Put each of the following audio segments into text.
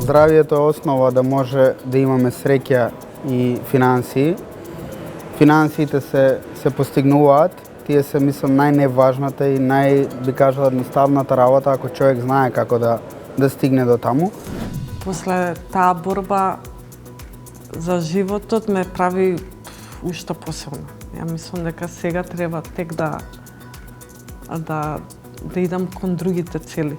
Здравието е основа да може да имаме среќа и финансии. Финансиите се постигнуваат. Тие се, мислам, најневажната и би кажал, едноставната работа ако човек знае како да стигне до таму. После таа борба за животот ме прави уште посилна. Ја мислам дека сега треба тек да идам кон другите цели.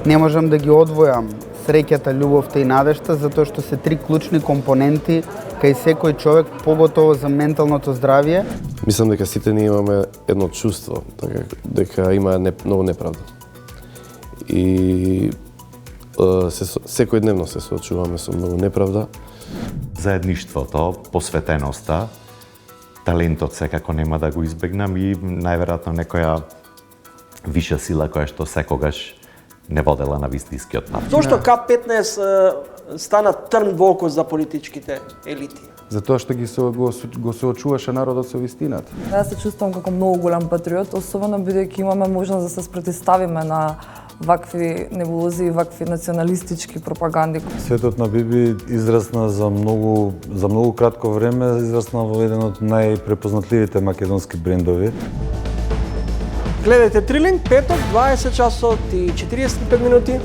Не можам да ги одвојам среќата, љубовта и надежта, затоа што се три клучни компоненти кај секој човек, поготово за менталното здравје. Мислам дека сите ние имаме едно чувство, дека има многу неправда. И секојдневно се соочуваме со многу неправда. Заедништвото, посветеноста, талентот секако нема да го избегнам и најверојатно некоја виша сила која што секогаш не водела на вистинскиот пат. Зошто К-15 стана трн во око за политичките елити? Затоа што го соочуваше народот со вистината. Јас се чувствувам како многу голем патриот, особено бидејќи имаме можност да се спротивставиме на вакви небулози и вакви националистички пропаганди. Светот на Биби израсна за многу кратко време, израсна во еден од најпрепознатливите македонски брендови. Гледајте Трилинг, петок, 20 часот и 45 минути.